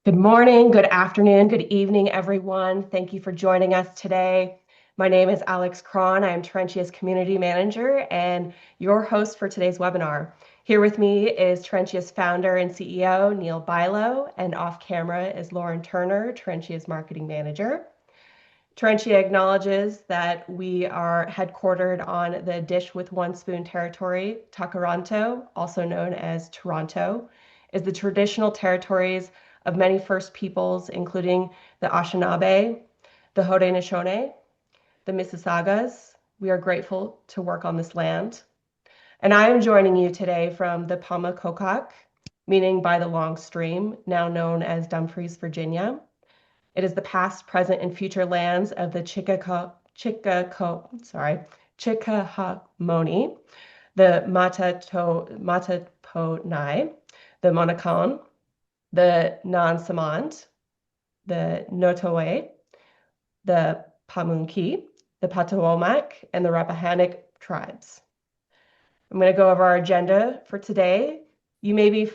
Good morning, good afternoon, good evening, everyone. Thank you for joining us today. My name is Alex Cron. I am Terentia's Community Manager and your host for today's webinar. Here with me is Terentia's founder and CEO, Neil Bilo, and off camera is Lauren Turner, Terentia's Marketing Manager. Terentia acknowledges that we are headquartered on the Dish with One Spoon territory. Takaranto, also known as Toronto, is the traditional territories of many First Peoples, including the Anishinaabe, the Haudenosaunee, the Mississaugas. We are grateful to work on this land. And I am joining you today from the Pamacocok, meaning by the long stream, now known as Dumfries, Virginia. It is the past, present, and future lands of the Chickahominy, the Mataponai, the Monacan, the Nansemond, the Nottoway, the Pamunkey, the Patawomac, and the Rappahannock tribes. I'm going to go over our agenda for today. You may be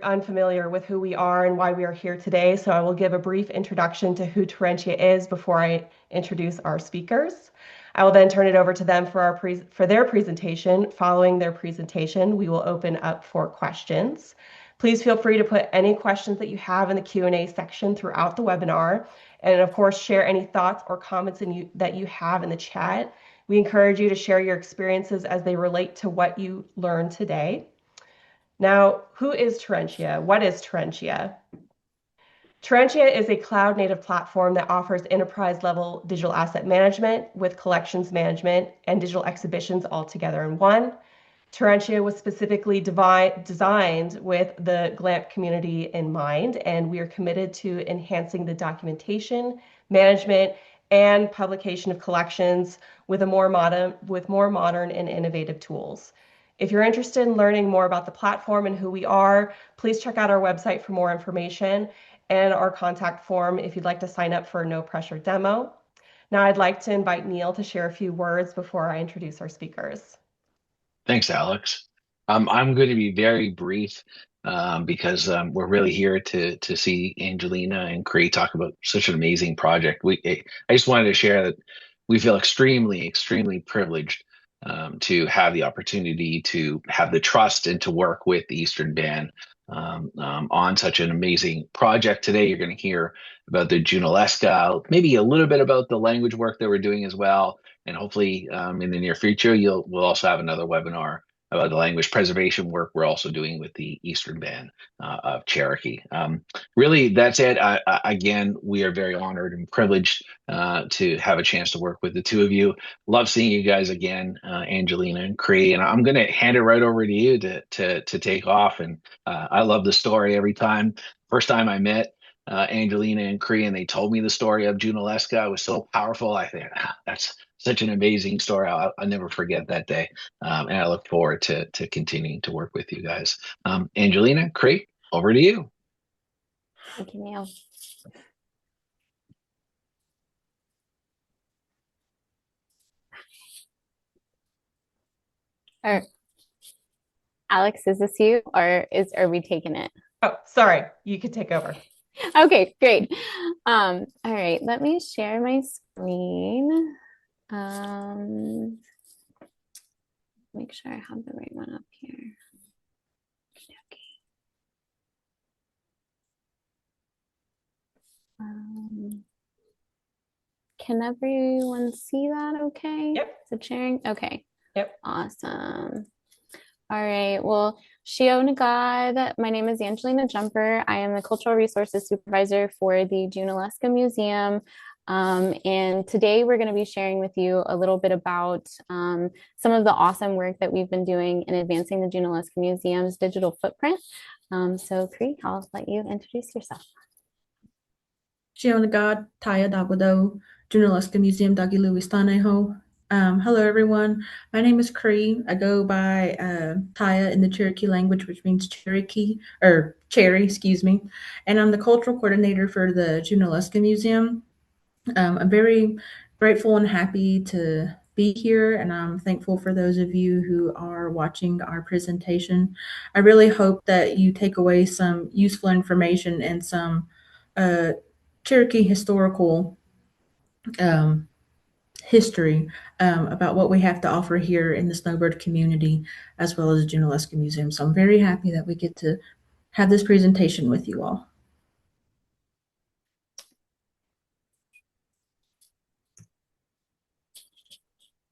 unfamiliar with who we are and why we are here today, so I will give a brief introduction to who Terentia is before I introduce our speakers. I will then turn it over to them for their presentation. Following their presentation, we will open up for questions. Please feel free to put any questions that you have in the Q&A section throughout the webinar, and of course, share any thoughts or comments that you have in the chat. We encourage you to share your experiences as they relate to what you learned today. Now, who is Terentia? What is Terentia? Terentia is a cloud-native platform that offers enterprise-level digital asset management with collections management and digital exhibitions all together in one. Terentia was specifically designed with the GLAMP community in mind, and we are committed to enhancing the documentation, management, and publication of collections with more modern and innovative tools. If you're interested in learning more about the platform and who we are, please check out our website for more information and our contact form if you'd like to sign up for a no pressure demo. Now I'd like to invite Neil to share a few words before I introduce our speakers. Thanks, Alex. I'm going to be very brief because we're really here to see Angelina and Cree talk about such an amazing project. I just wanted to share that we feel extremely privileged to have the opportunity to have the trust and to work with the Eastern Band on such an amazing project. Today, you're going to hear about the Junaluska, maybe a little bit about the language work that we're doing as well. And hopefully in the near future, we'll also have another webinar about the language preservation work we're also doing with the Eastern Band of Cherokee. Really, that's it. Again, we are very honored and privileged to have a chance to work with the two of you. Love seeing you guys again, Angelina and Cree. And I'm going to hand it right over to you to take off. And I love the story every time. First time I met Angelina and Cree, and they told me the story of Junaluska. It was so powerful. I think that's such an amazing story. I'll never forget that day. And I look forward to continuing to work with you guys. Angelina, Cree, over to you. Thank you, Neil. All right. Alex, is this you or are we taking it? Oh, sorry. You could take over. Okay, great. All right, let me share my screen. Make sure I have the right one up here. Okay. Can everyone see that okay? Yep. Is it sharing? Okay. Yep. Awesome. All right. Well, Shionagad, my name is Angelina Jumper. I am the Cultural Resources Supervisor for the Junaluska Museum. And today we're going to be sharing with you a little bit about some of the awesome work that we've been doing in advancing the Junaluska Museum's digital footprint. So, Cree, I'll let you introduce yourself. Shionagad, Taya Dagwado, Junaluska Museum Dagiluistaneho. Hello, everyone. My name is Cree. I go by Taya in the Cherokee language, which means Cherokee, or Cherry, excuse me. And I'm the cultural coordinator for the Junaluska Museum. I'm very grateful and happy to be here, and I'm thankful for those of you who are watching our presentation. I really hope that you take away some useful information and some uh, Cherokee historical um, history about what we have to offer here in the Snowbird community, as well as the Junaluska Museum. So I'm very happy that we get to have this presentation with you all.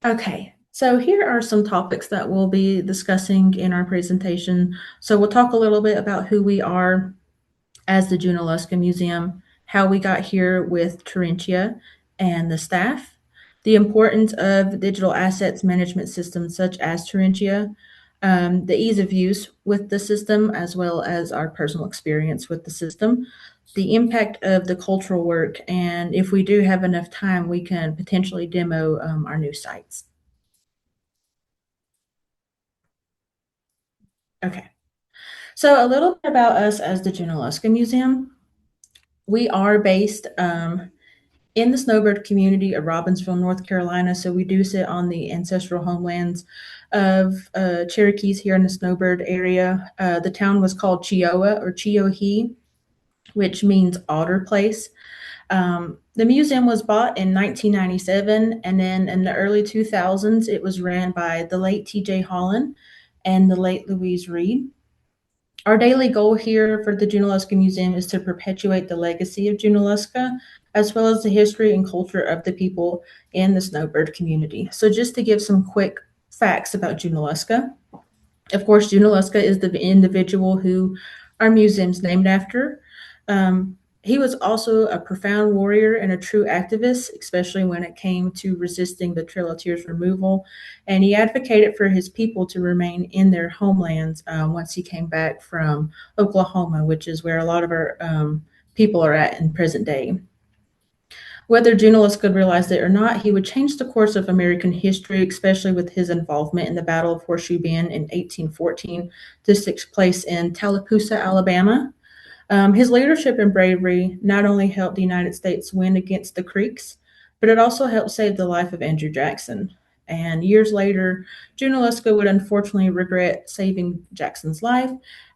Okay, so here are some topics that we'll be discussing in our presentation. So we'll talk a little bit about who we are as the Junaluska Museum, how we got here with Terentia and the staff, the importance of digital assets management systems such as Terentia, the ease of use with the system, as well as our personal experience with the system, the impact of the cultural work, and if we do have enough time, we can potentially demo our new sites. Okay, so a little bit about us as the Junaluska Museum. We are based in the Snowbird community of Robbinsville, North Carolina. So we do sit on the ancestral homelands of Cherokees here in the Snowbird area. The town was called Chioa or Chiohe, which means otter place. The museum was bought in 1997, and then in the early 2000s, it was ran by the late T.J. Holland and the late Louise Reed. Our daily goal here for the Junaluska Museum is to perpetuate the legacy of Junaluska, as well as the history and culture of the people in the Snowbird community. So just to give some quick facts about Junaluska. Of course, Junaluska is the individual who our museum's named after. He was also a profound warrior and a true activist, especially when it came to resisting the Trail of Tears removal. And he advocated for his people to remain in their homelands once he came back from Oklahoma, which is where a lot of our people are at in present day. Whether Junaluska realized it or not, he would change the course of American history, especially with his involvement in the Battle of Horseshoe Bend in 1814. This took place in Tallapoosa, Alabama. His leadership and bravery not only helped the United States win against the Creeks, but it also helped save the life of Andrew Jackson. And years later, Junaluska would unfortunately regret saving Jackson's life,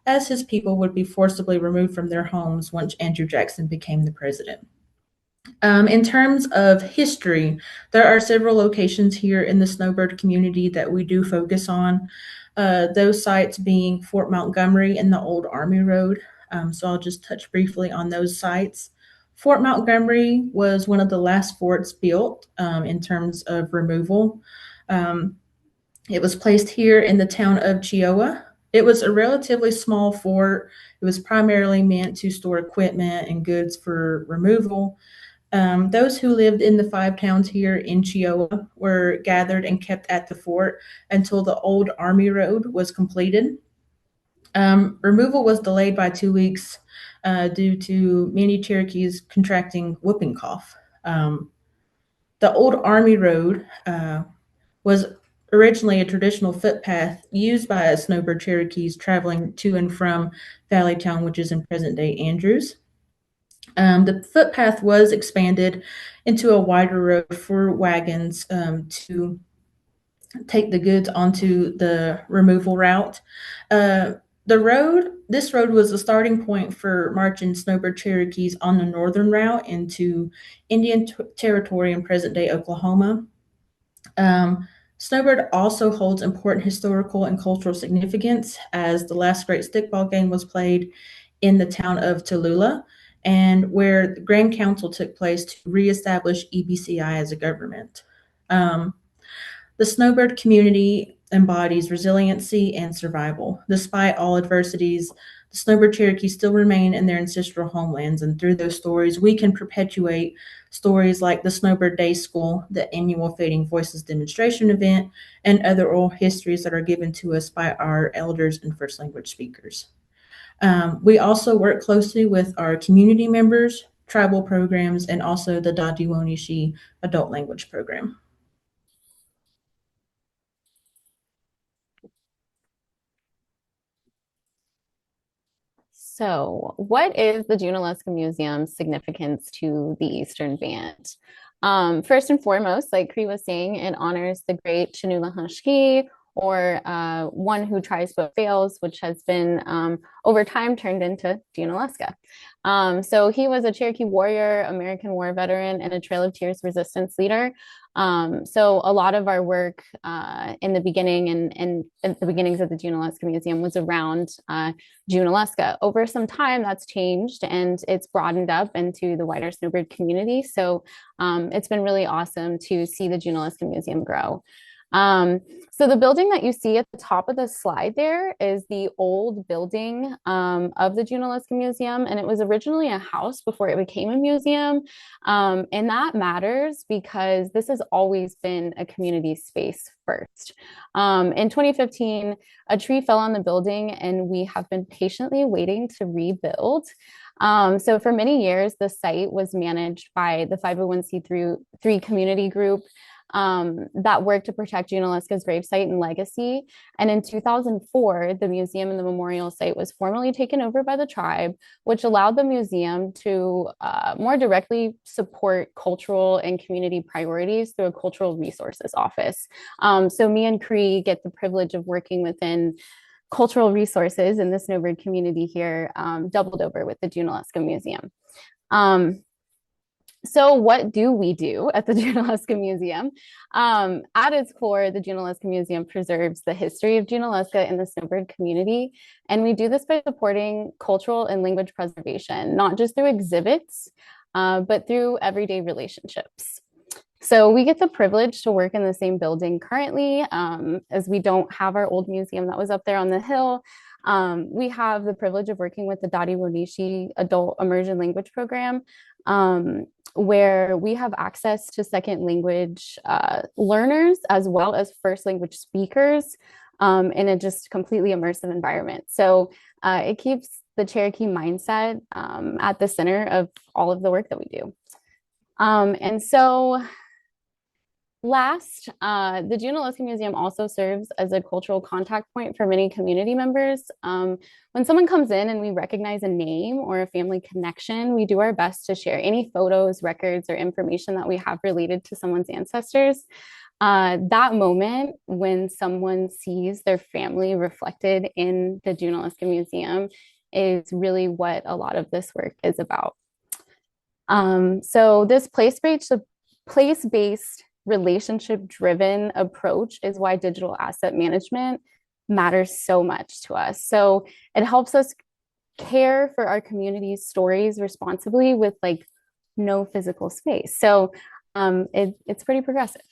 as his people would be forcibly removed from their homes once Andrew Jackson became the president. In terms of history, there are several locations here in the Snowbird community that we do focus on. Those sites being Fort Montgomery and the Old Army Road. So I'll just touch briefly on those sites. Fort Montgomery was one of the last forts built in terms of removal. It was placed here in the town of Chioa. It was a relatively small fort. It was primarily meant to store equipment and goods for removal. Those who lived in the 5 towns here in Chioa were gathered and kept at the fort until the old Army Road was completed. Removal was delayed by 2 weeks due to many Cherokees contracting whooping cough. The old Army Road was originally a traditional footpath used by Snowbird Cherokees traveling to and from Valleytown, which is in present-day Andrews. The footpath was expanded into a wider road for wagons to take the goods onto the removal route. This road was the starting point for marching Snowbird Cherokees on the northern route into Indian Territory in present-day Oklahoma. Snowbird also holds important historical and cultural significance, as the last great stickball game was played in the town of Tallulah, and where the Grand Council took place to reestablish EBCI as a government. The Snowbird community embodies resiliency and survival. Despite all adversities, the Snowbird Cherokee still remain in their ancestral homelands, and through those stories, we can perpetuate stories like the Snowbird Day School, the annual Fading Voices demonstration event, and other oral histories that are given to us by our elders and first language speakers. We also work closely with our community members, tribal programs, and also the Dadiwonishi adult language program. So, what is the Junaluska Museum's significance to the Eastern Band? First and foremost, like Cree was saying, it honors the great Chinoola Hushkey, or One Who Tries But Fails, which has been over time turned into Junaluska. So he was a Cherokee warrior, American War veteran, and a Trail of Tears resistance leader. So a lot of our work in the beginning and at the beginnings of the Junaluska Museum was around Junaluska. Over some time, that's changed and it's broadened up into the wider Snowbird community. So it's been really awesome to see the Junaluska Museum grow. So the building that you see at the top of the slide there is the old building of the Junaluska Museum, and it was originally a house before it became a museum. And that matters because this has always been a community space first. In 2015, a tree fell on the building, and we have been patiently waiting to rebuild. So for many years, the site was managed by the 501c3 community group that worked to protect Junaluska's gravesite and legacy. And in 2004, the museum and the memorial site was formally taken over by the tribe, which allowed the museum to more directly support cultural and community priorities through a cultural resources office. So me and Cree get the privilege of working within cultural resources in the Snowbird community here, doubled over with the Junaluska Museum. So what do we do at the Junaluska Museum? At its core, the Junaluska Museum preserves the history of Junaluska in the Snowbird community. And we do this by supporting cultural and language preservation, not just through exhibits, but through everyday relationships. So we get the privilege to work in the same building currently, as we don't have our old museum that was up there on the hill. We have the privilege of working with the Dadi Wonishi Adult Immersion Language Program, where we have access to second language learners as well as first language speakers in a just completely immersive environment. So it keeps the Cherokee mindset at the center of all of the work that we do. And so last, the Junaluska Museum also serves as a cultural contact point for many community members. When someone comes in and we recognize a name or a family connection, we do our best to share any photos, records, or information that we have related to someone's ancestors. That moment when someone sees their family reflected in the Junaluska Museum is really what a lot of this work is about. So this place-based relationship-driven approach is why digital asset management matters so much to us. So it helps us care for our community's stories responsibly with like no physical space. So it's pretty progressive.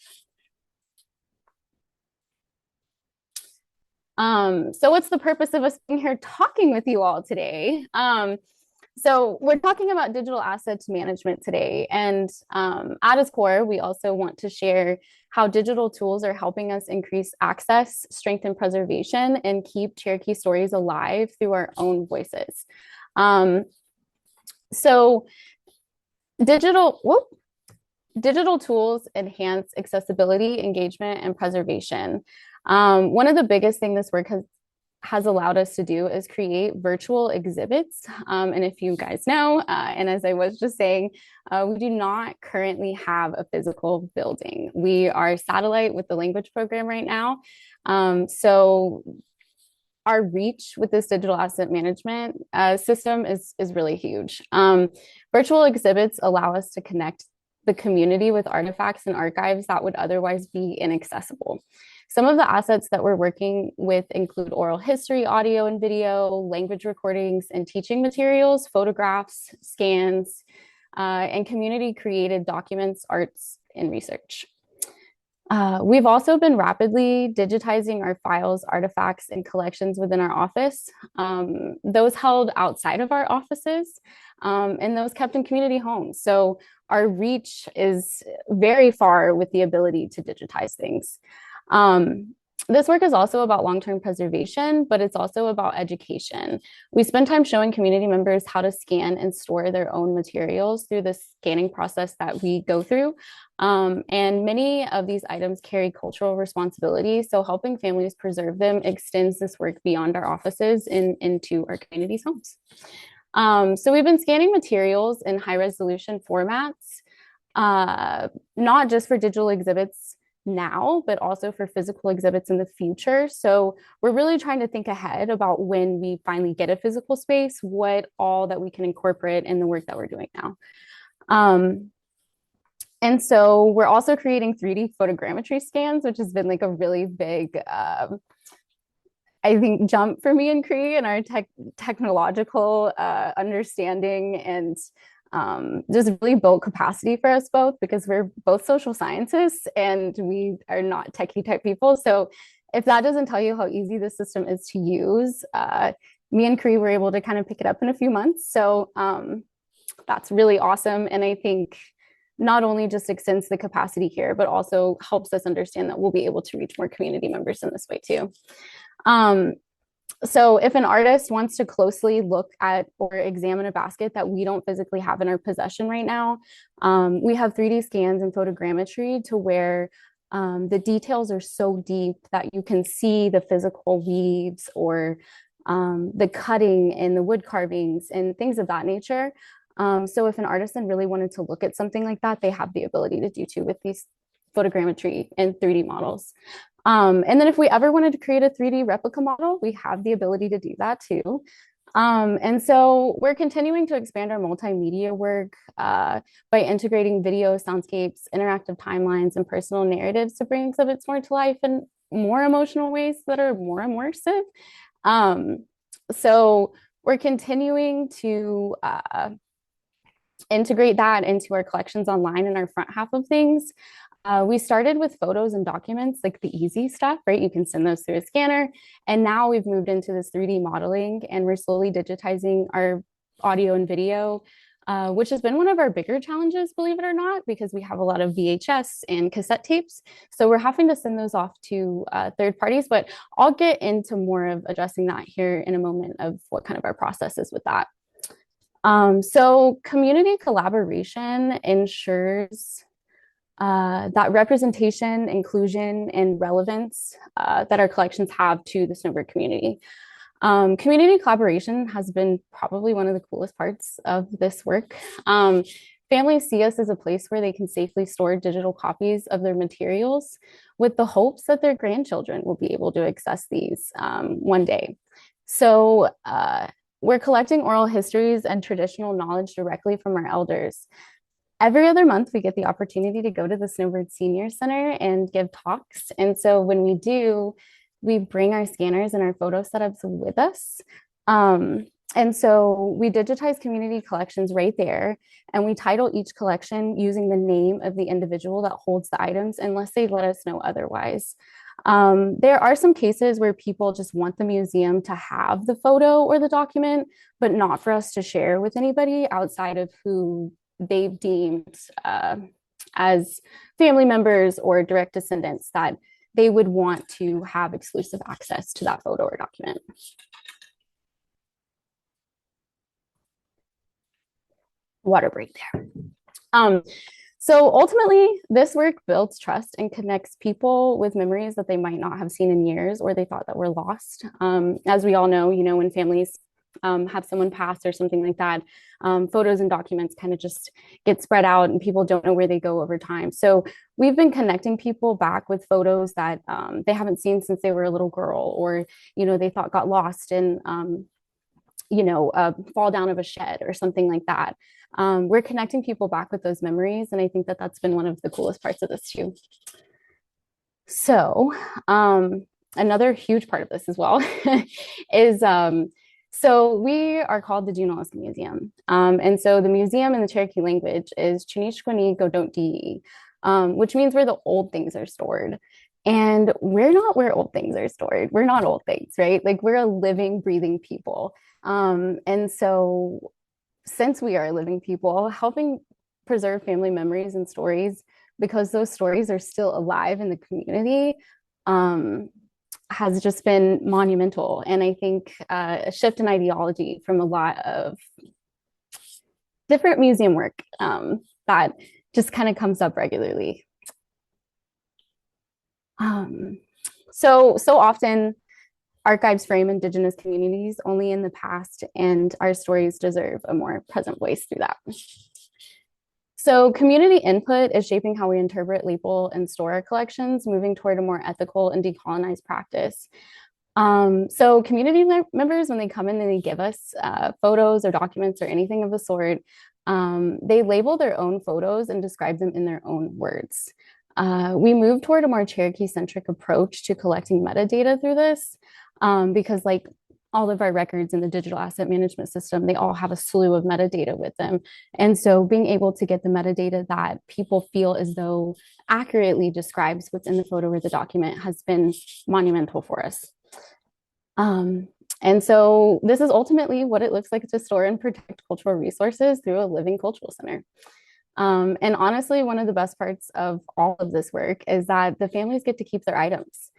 So what's the purpose of us being here talking with you all today? So we're talking about digital assets management today. And at its core, we also want to share how digital tools are helping us increase access, strengthen preservation, and keep Cherokee stories alive through our own voices. So digital tools enhance accessibility, engagement, and preservation. One of the biggest things this work has allowed us to do is create virtual exhibits. And if you guys know, and as I was just saying, we do not currently have a physical building. We are satellite with the language program right now. So our reach with this digital asset management system is really huge. Virtual exhibits allow us to connect the community with artifacts and archives that would otherwise be inaccessible. Some of the assets that we're working with include oral history, audio and video, language recordings and teaching materials, photographs, scans, and community-created documents, arts, and research. We've also been rapidly digitizing our files, artifacts, and collections within our office, those held outside of our offices, and those kept in community homes. So our reach is very far with the ability to digitize things. This work is also about long-term preservation, but it's also about education. We spend time showing community members how to scan and store their own materials through the scanning process that we go through. And many of these items carry cultural responsibility, so helping families preserve them extends this work beyond our offices into our community's homes. So we've been scanning materials in high-resolution formats, not just for digital exhibits now, but also for physical exhibits in the future. So we're really trying to think ahead about when we finally get a physical space, what all that we can incorporate in the work that we're doing now. And so we're also creating 3D photogrammetry scans, which has been like a really big, I think, jump for me and Cree and our technological understanding, and just really built capacity for us both, because we're both social scientists and we are not techie type people. So if that doesn't tell you how easy the system is to use, me and Cree were able to kind of pick it up in a few months. So that's really awesome. And I think not only just extends the capacity here, but also helps us understand that we'll be able to reach more community members in this way too. So if an artist wants to closely look at or examine a basket that we don't physically have in our possession right now, we have 3D scans and photogrammetry to where the details are so deep that you can see the physical weaves or the cutting and the wood carvings and things of that nature. So if an artisan really wanted to look at something like that, they have the ability to do too with these photogrammetry and 3D models. And then if we ever wanted to create a 3D replica model, we have the ability to do that too. And so we're continuing to expand our multimedia work by integrating video, soundscapes, interactive timelines, and personal narratives to bring exhibits more to life in more emotional ways that are more immersive. So we're continuing to integrate that into our collections online in our front half of things. We started with photos and documents, like the easy stuff, right? You can send those through a scanner. And now we've moved into this 3D modeling, and we're slowly digitizing our audio and video, which has been one of our bigger challenges, believe it or not, because we have a lot of VHS and cassette tapes. So we're having to send those off to third parties, but I'll get into more of addressing that here in a moment of what kind of our process is with that. So community collaboration ensures that representation, inclusion, and relevance that our collections have to the Snowbird community. Community collaboration has been probably one of the coolest parts of this work. Families see us as a place where they can safely store digital copies of their materials with the hopes that their grandchildren will be able to access these one day. So we're collecting oral histories and traditional knowledge directly from our elders. Every other month, we get the opportunity to go to the Snowbird Senior Center and give talks. And so when we do, we bring our scanners and our photo setups with us. And so we digitize community collections right there, and we title each collection using the name of the individual that holds the items, unless they let us know otherwise. There are some cases where people just want the museum to have the photo or the document, but not for us to share with anybody outside of who they've deemed as family members or direct descendants that they would want to have exclusive access to that photo or document. Water break there. So ultimately, this work builds trust and connects people with memories that they might not have seen in years or they thought that were lost. As we all know, when families have someone pass or something like that, photos and documents kind of just get spread out and people don't know where they go over time. So we've been connecting people back with photos that they haven't seen since they were a little girl, or, they thought got lost in, a fall down of a shed or something like that. We're connecting people back with those memories. And I think that that's been one of the coolest parts of this too. So another huge part of this as well is, so we are called the Junaluska Museum. And so the museum in the Cherokee language is Chunishkwani Godonti, which means where the old things are stored. And we're not where old things are stored. We're not old things, right? Like, we're a living, breathing people. And so since we are living people, helping preserve family memories and stories, because those stories are still alive in the community, has just been monumental. And I think a shift in ideology from a lot of different museum work that just kind of comes up regularly. So often archives frame Indigenous communities only in the past, and our stories deserve a more present voice through that. So community input is shaping how we interpret, label, and store our collections, moving toward a more ethical and decolonized practice. So community members, when they come in and they give us photos or documents or anything of the sort, they label their own photos and describe them in their own words. We move toward a more Cherokee-centric approach to collecting metadata through this, because like all of our records in the digital asset management system, they all have a slew of metadata with them. And so being able to get the metadata that people feel as though accurately describes what's in the photo or the document has been monumental for us. And so this is ultimately what it looks like to store and protect cultural resources through a living cultural center. And honestly, one of the best parts of all of this work is that the families get to keep their items.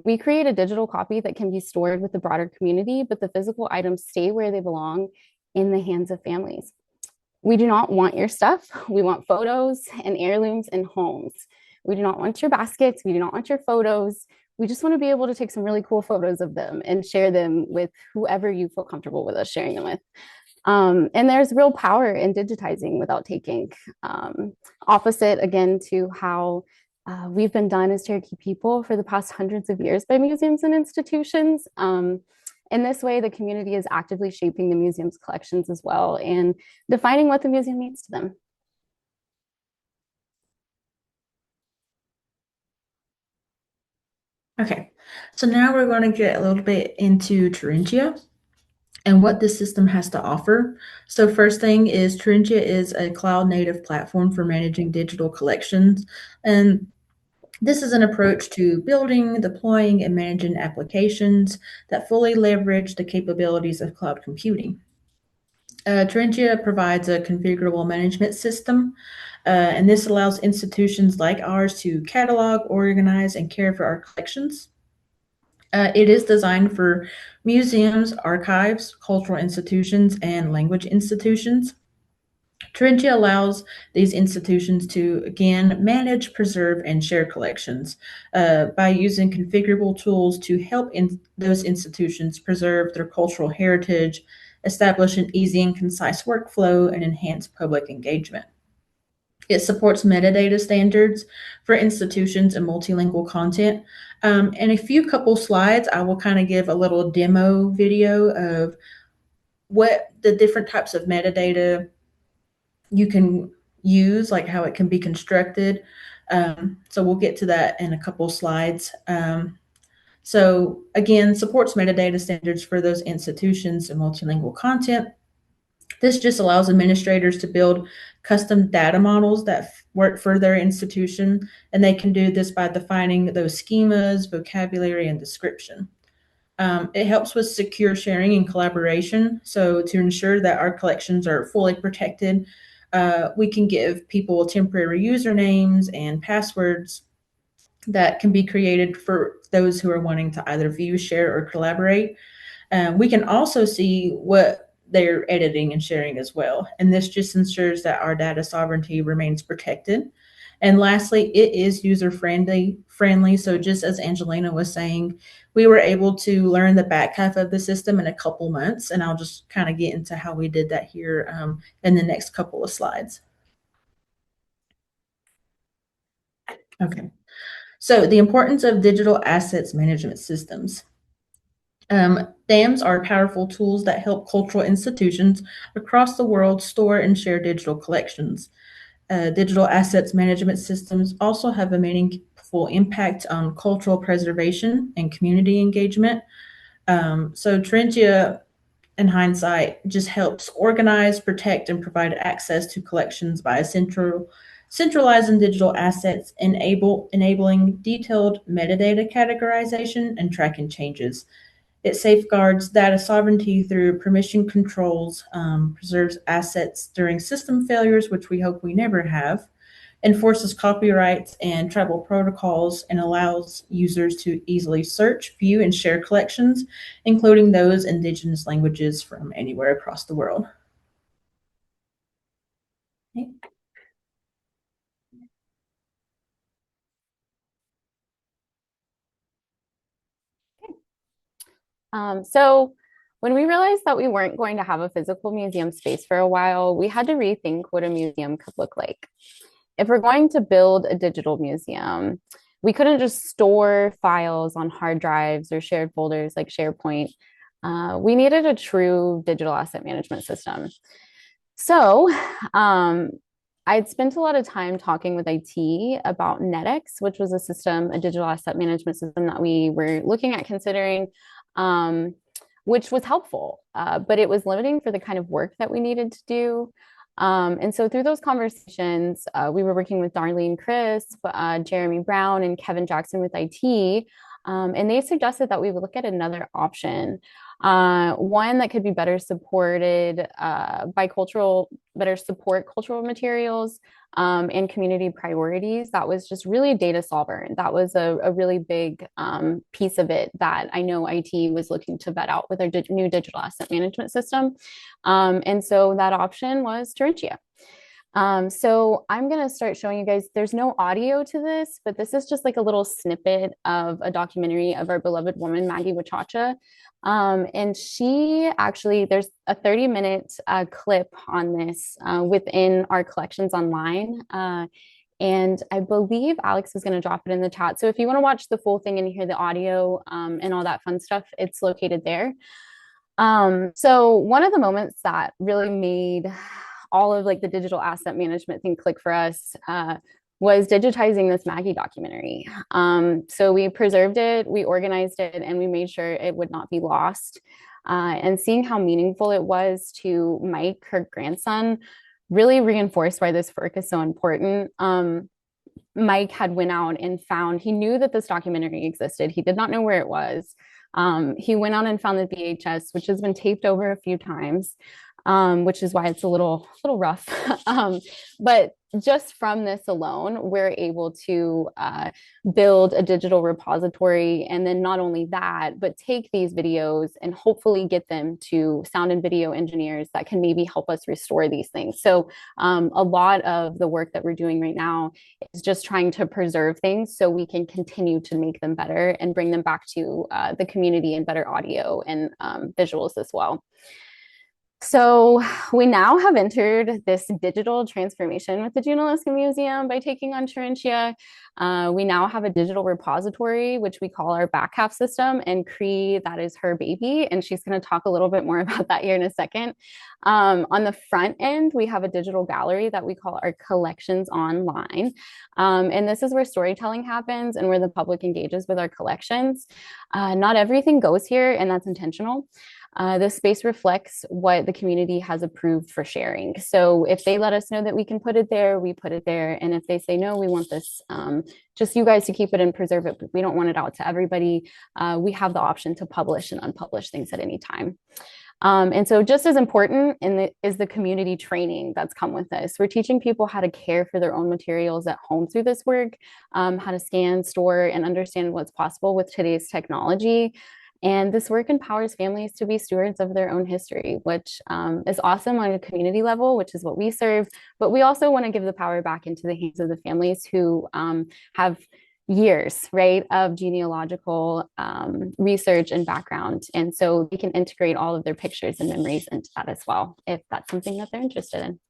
We create a digital copy that can be stored with the broader community, but the physical items stay where they belong in the hands of families. We do not want your stuff. We want photos and heirlooms and homes. We do not want your baskets. We do not want your photos. We just want to be able to take some really cool photos of them and share them with whoever you feel comfortable with us sharing them with. And there's real power in digitizing without taking. Opposite again to how we've been done as Cherokee people for the past hundreds of years by museums and institutions. In this way, the community is actively shaping the museum's collections as well and defining what the museum means to them. Okay, so now we're going to get a little bit into Terentia and what this system has to offer. So first thing is Terentia is a cloud native platform for managing digital collections. And this is an approach to building, deploying, and managing applications that fully leverage the capabilities of cloud computing. Terentia provides a configurable management system, and this allows institutions like ours to catalog, organize, and care for our collections. It is designed for museums, archives, cultural institutions, and language institutions. Terentia allows these institutions to, again, manage, preserve, and share collections by using configurable tools to help those institutions preserve their cultural heritage, establish an easy and concise workflow, and enhance public engagement. It supports metadata standards for institutions and multilingual content. In a few couple slides, I will kind of give a little demo video of what the different types of metadata you can use, like how it can be constructed. So we'll get to that in a couple slides. So again, supports metadata standards for those institutions and multilingual content. This just allows administrators to build custom data models that work for their institution, and they can do this by defining those schemas, vocabulary, and description. It helps with secure sharing and collaboration. So to ensure that our collections are fully protected, we can give people temporary usernames and passwords that can be created for those who are wanting to either view, share, or collaborate. We can also see what they're editing and sharing as well. And this just ensures that our data sovereignty remains protected. And lastly, it is user friendly. So just as Angelina was saying, we were able to learn the back half of the system in a couple months. And I'll just kind of get into how we did that here in the next couple of slides. Okay. So the importance of digital assets management systems. DAMs are powerful tools that help cultural institutions across the world store and share digital collections. Digital assets management systems also have a meaningful impact on cultural preservation and community engagement. So Terentia, in hindsight, just helps organize, protect, and provide access to collections by centralizing digital assets, enabling detailed metadata categorization and tracking changes. It safeguards data sovereignty through permission controls, preserves assets during system failures, which we hope we never have, enforces copyrights and tribal protocols, and allows users to easily search, view, and share collections, including those indigenous languages from anywhere across the world. Okay. So when we realized that we weren't going to have a physical museum space for a while, we had to rethink what a museum could look like. If we're going to build a digital museum, we couldn't just store files on hard drives or shared folders like SharePoint. We needed a true digital asset management system. So I'd spent a lot of time talking with IT about NetX, which was a system, a digital asset management system that we were looking at considering, which was helpful, but it was limiting for the kind of work that we needed to do. And so through those conversations, we were working with Darlene Crisp, Jeremy Brown, and Kevin Jackson with IT. And they suggested that we would look at another option, one that could be better supported better support cultural materials and community priorities. That was just really data sovereign. That was a really big piece of it that I know IT was looking to vet out with our new digital asset management system. And so that option was Terentia. So I'm going to start showing you guys, there's no audio to this, but this is just like a little snippet of a documentary of our beloved woman, Maggie Wachacha. And she actually, there's a 30-minute clip on this within our collections online. And I believe Alex is going to drop it in the chat. So if you want to watch the full thing and hear the audio and all that fun stuff, it's located there. So one of the moments that really made all of like the digital asset management thing click for us was digitizing this Maggie documentary. So we preserved it, we organized it, and we made sure it would not be lost. And seeing how meaningful it was to Mike, her grandson, really reinforced why this work is so important. Mike had went out and found, he knew that this documentary existed. He did not know where it was. He went out and found the VHS, which has been taped over a few times, which is why it's a little rough. But just from this alone, we're able to build a digital repository. And then not only that, but take these videos and hopefully get them to sound and video engineers that can maybe help us restore these things. So a lot of the work that we're doing right now is just trying to preserve things so we can continue to make them better and bring them back to the community in better audio and visuals as well. So we now have entered this digital transformation with the Junaluska Museum by taking on Terentia. We now have a digital repository, which we call our back half system, and Cree, that is her baby, and she's going to talk a little bit more about that here in a second. On the front end, we have a digital gallery that we call our collections online. And this is where storytelling happens and where the public engages with our collections. Not everything goes here, and that's intentional. This space reflects what the community has approved for sharing. So if they let us know that we can put it there, we put it there. And if they say, no, we want this, just you guys to keep it and preserve it, but we don't want it out to everybody, we have the option to publish and unpublish things at any time. And so just as important is the community training that's come with this. We're teaching people how to care for their own materials at home through this work, how to scan, store, and understand what's possible with today's technology. And this work empowers families to be stewards of their own history, which is awesome on a community level, which is what we serve. But we also want to give the power back into the hands of the families who have years, right, of genealogical research and background. And so they can integrate all of their pictures and memories into that as well, if that's something that they're interested in.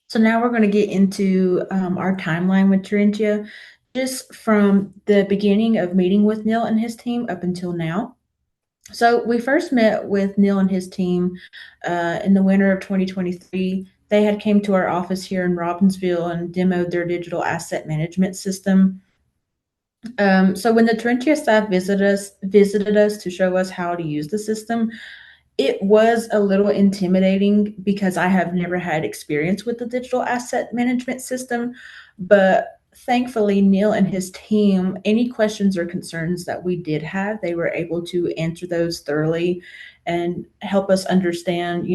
So now we're going to get into our timeline with Terentia, just from the beginning of meeting with Neil and his team up until now. So we first met with Neil and his team in the winter of 2023. They had came to our office here in Robbinsville and demoed their digital asset management system. So when the Terentia staff visited us to show us how to use the system, it was a little intimidating because I have never had experience with the digital asset management system. But thankfully, Neil and his team, any questions or concerns that we did have, they were able to answer those thoroughly and help us understand,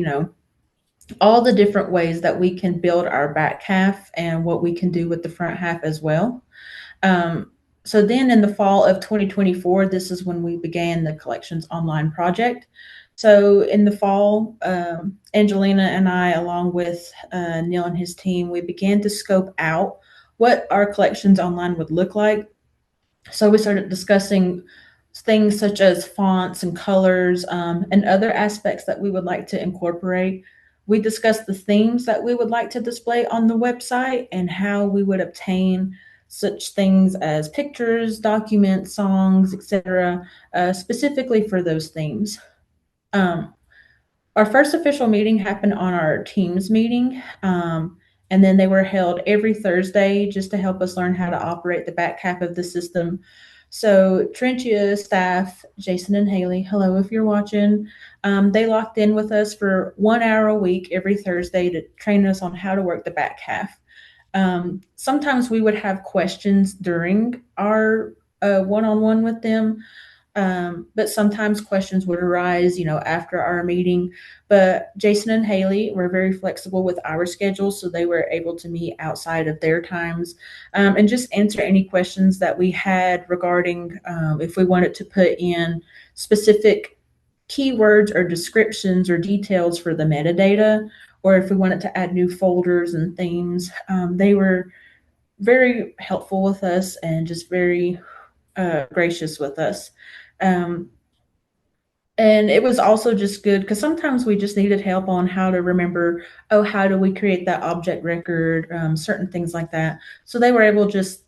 all the different ways that we can build our back half and what we can do with the front half as well. So then in the fall of 2024, this is when we began the Collections Online project. So in the fall, Angelina and I, along with Neil and his team, we began to scope out what our collections online would look like. So we started discussing things such as fonts and colors, and other aspects that we would like to incorporate. We discussed the themes that we would like to display on the website and how we would obtain such things as pictures, documents, songs, etc., specifically for those themes. Um, our first official meeting happened on our Teams meeting, and then they were held every Thursday just to help us learn how to operate the back half of the system. So, Terentia staff, Jason and Haley, hello if you're watching, they locked in with us for 1 hour a week every Thursday to train us on how to work the back half. Sometimes we would have questions during our one on one with them, but sometimes questions would arise, after our meeting. But Jason and Haley were very flexible with our schedules, so they were able to meet outside of their times, and just answer any questions that we had regarding if we wanted to put in specific keywords or descriptions or details for the metadata, or if we wanted to add new folders and themes. They were very helpful with us and just very gracious with us. Um, and it was also just good because sometimes we just needed help on how to remember, oh, how do we create that object record, certain things like that. So they were able just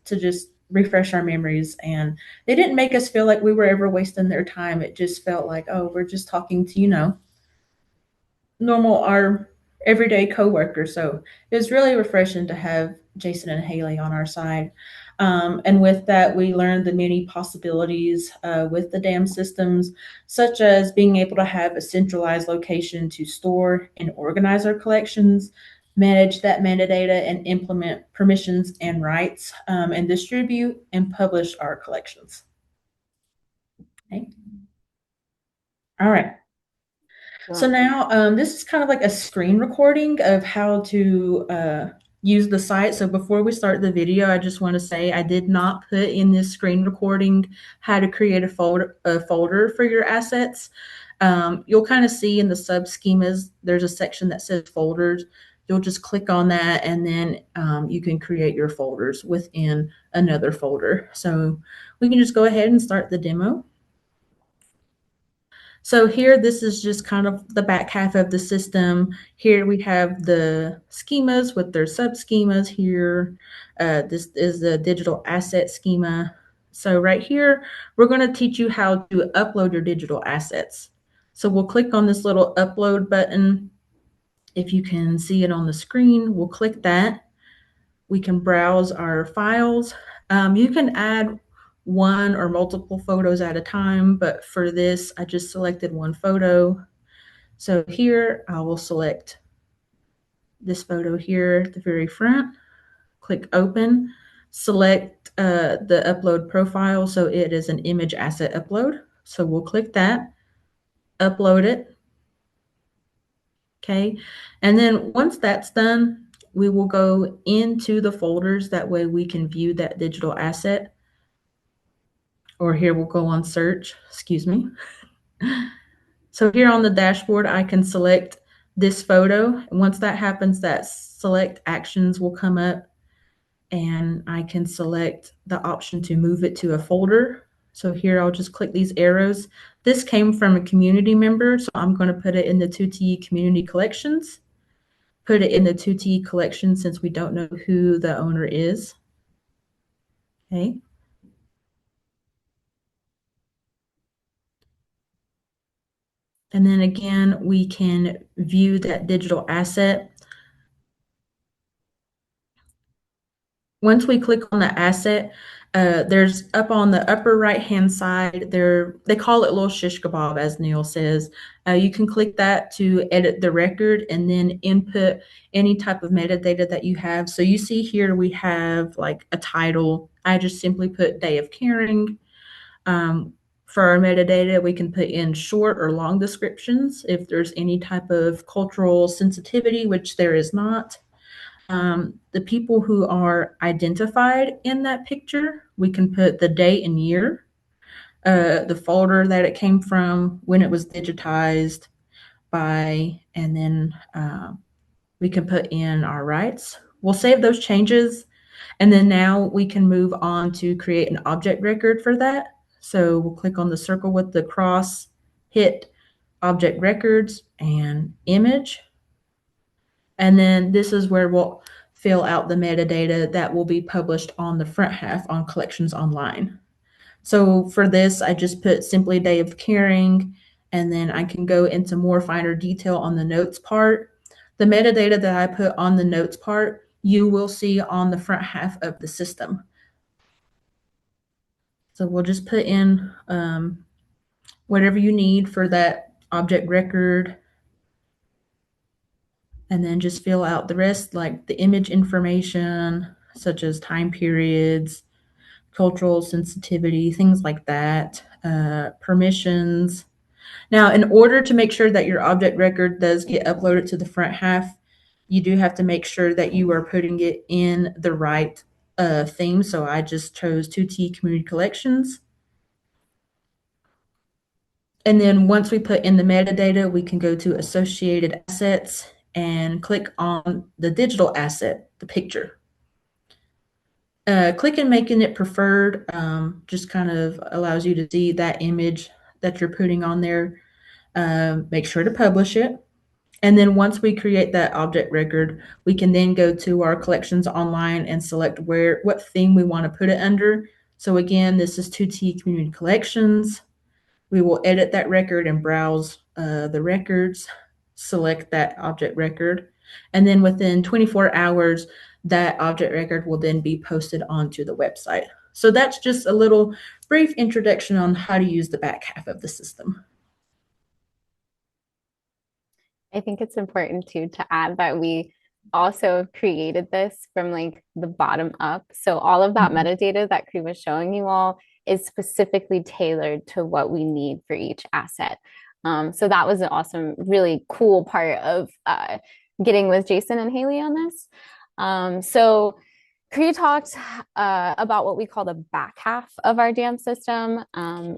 refresh our memories, and they didn't make us feel like we were ever wasting their time. It just felt like, oh, we're just talking to, normal, our everyday coworkers. So it was really refreshing to have Jason and Haley on our side. And with that, we learned the many possibilities with the dam systems, such as being able to have a centralized location to store and organize our collections, manage that metadata, and implement permissions and rights, and distribute and publish our collections. Okay. All right. So now this is kind of like a screen recording of how to use the site. So before we start the video, I just want to say I did not put in this screen recording how to create a folder for your assets. You'll kind of see in the sub schemas, there's a section that says folders. You'll just click on that, and then you can create your folders within another folder. So we can just go ahead and start the demo. So here, this is just kind of the back half of the system. Here we have the schemas with their sub-schemas here. This is the digital asset schema. So right here, we're going to teach you how to upload your digital assets. So we'll click on this little upload button. If you can see it on the screen, we'll click that. We can browse our files. You can add one or multiple photos at a time, but for this, I just selected one photo. So here, I will select this photo here at the very front, click open, select the upload profile. So it is an image asset upload. So we'll click that, upload it. Okay. And then once that's done, we will go into the folders. That way we can view that digital asset. Or here we'll go on search, excuse me. So here on the dashboard, I can select this photo. And once that happens, that select actions will come up, and I can select the option to move it to a folder. So here I'll just click these arrows. This came from a community member, so I'm going to put it in the 2TE community collections. Put it in the 2TE collection since we don't know who the owner is. Okay. And then again, we can view that digital asset. Once we click on the asset, there's up on the upper right-hand side, they call it little shish kebab, as Neil says. You can click that to edit the record and then input any type of metadata that you have. So you see here we have like a title. I just simply put day of caring. For our metadata, we can put in short or long descriptions if there's any type of cultural sensitivity, which there is not. The people who are identified in that picture, we can put the date and year, the folder that it came from, when it was digitized by, and then we can put in our rights. We'll save those changes And then now we can move on to create an object record for that. So we'll click on the circle with the cross, hit object records and image. And then this is where we'll fill out the metadata that will be published on the front half on Collections Online. So for this, I just put simply day of caring, and then I can go into more finer detail on the notes part. The metadata that I put on the notes part, you will see on the front half of the system. So we'll just put in whatever you need for that object record, and then just fill out the rest, like the image information, such as time periods, cultural sensitivity, things like that, permissions. Now, in order to make sure that your object record does get uploaded to the front half, you do have to make sure that you are putting it in the right theme. So I just chose 2T Community Collections. And then once we put in the metadata, we can go to Associated Assets and click on the digital asset, the picture. Clicking making it preferred just kind of allows you to see that image that you're putting on there. Make sure to publish it. And then once we create that object record, we can then go to our Collections Online and select what theme we want to put it under. So again, this is 2T Community Collections. We will edit that record and browse the records, select that object record, and then within 24 hours, that object record will then be posted onto the website. So that's just a little brief introduction on how to use the back half of the system. I think it's important too to add that we also created this from like the bottom up. So all of that metadata that Cree was showing you all is specifically tailored to what we need for each asset. So that was an awesome, really cool part of getting with Jason and Haley on this. So Cree talked about what we call the back half of our dam system.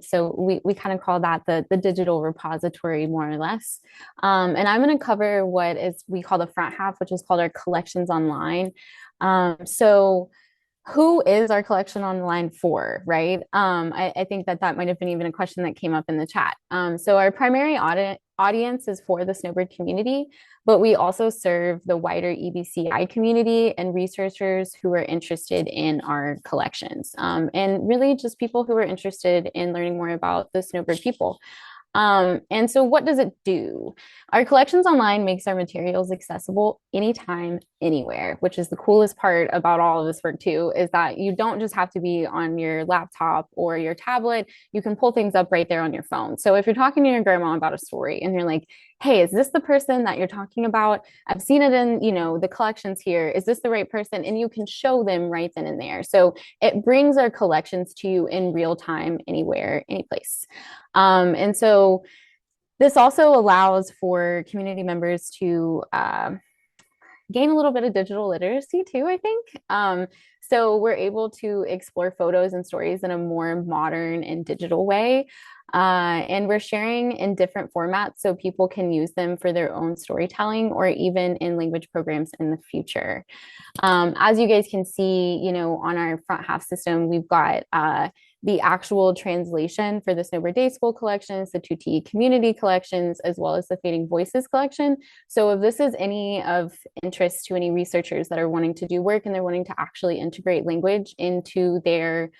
So we kind of call that the digital repository, more or less. And I'm going to cover what we call the front half, which is called our Collections Online. So who is our Collection Online for, right? I think that might have been even a question that came up in the chat. So our primary audience is for the Snowbird community, but we also serve the wider EBCI community and researchers who are interested in our collections, and really just people who are interested in learning more about the Snowbird people. And so what does it do? Our Collections Online makes our materials accessible anytime, anywhere, which is the coolest part about all of this work too, is that you don't just have to be on your laptop or your tablet. You can pull things up right there on your phone. So if you're talking to your grandma about a story and you're like, hey, is this the person that you're talking about? I've seen it in, the collections here. Is this the right person? And you can show them right then and there. So it brings our collections to you in real time, anywhere, any place. And so this also allows for community members to gain a little bit of digital literacy too, I think. So we're able to explore photos and stories in a more modern and digital way. And we're sharing in different formats so people can use them for their own storytelling or even in language programs in the future. As you guys can see, on our front half system, we've got the actual translation for the Snowbird Day School collections, the 2T community collections, as well as the Fading Voices collection. So if this is any of interest to any researchers that are wanting to do work and they're wanting to actually integrate language into their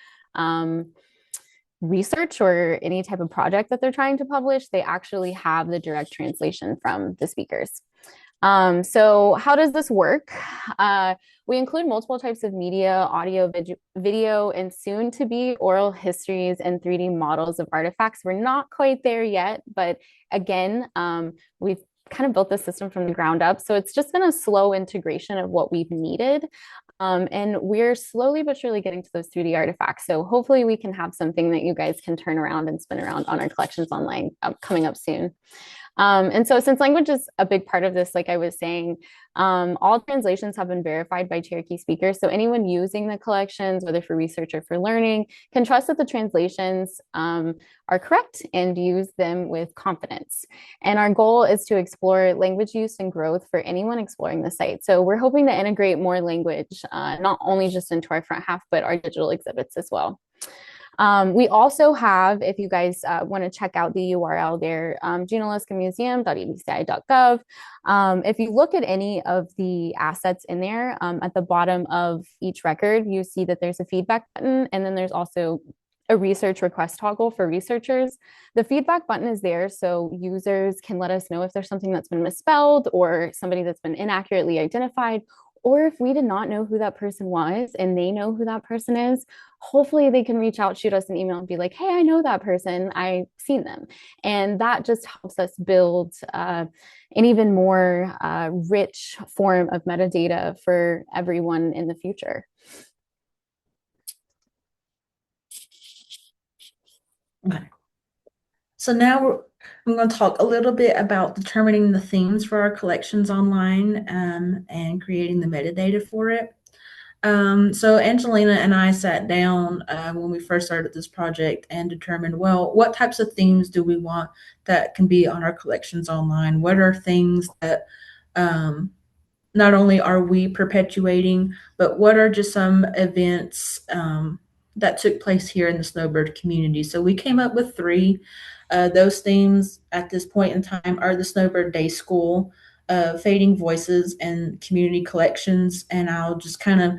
research or any type of project that they're trying to publish, they actually have the direct translation from the speakers. So how does this work? We include multiple types of media, audio, video, and soon to be oral histories and 3D models of artifacts. We're not quite there yet, but again, we've kind of built the system from the ground up. So it's just been a slow integration of what we've needed. And we're slowly but surely getting to those 3D artifacts. So hopefully we can have something that you guys can turn around and spin around on our Collections Online coming up soon. And so since language is a big part of this, like I was saying, all translations have been verified by Cherokee speakers. So anyone using the collections, whether for research or for learning, can trust that the translations are correct and use them with confidence. And our goal is to explore language use and growth for anyone exploring the site. So we're hoping to integrate more language, not only just into our front half, but our digital exhibits as well. We also have, if you guys want to check out the URL there, junaluskamuseum.edci.gov. If you look at any of the assets in there, at the bottom of each record, you see that there's a feedback button, and then there's also a research request toggle for researchers. The feedback button is there so users can let us know if there's something that's been misspelled or somebody that's been inaccurately identified, or if we did not know who that person was and they know who that person is, hopefully they can reach out, shoot us an email and be like, hey, I know that person, I've seen them. And that just helps us build an even more rich form of metadata for everyone in the future. Okay. So now I'm going to talk a little bit about determining the themes for our collections online and creating the metadata for it. So Angelina and I sat down when we first started this project and determined, well, what types of themes do we want that can be on our collections online? What are things that not only are we perpetuating, but what are just some events that took place here in the Snowbird community? So we came up with three. Those themes at this point in time are the Snowbird Day School, Fading Voices, and Community Collections. And I'll just kind of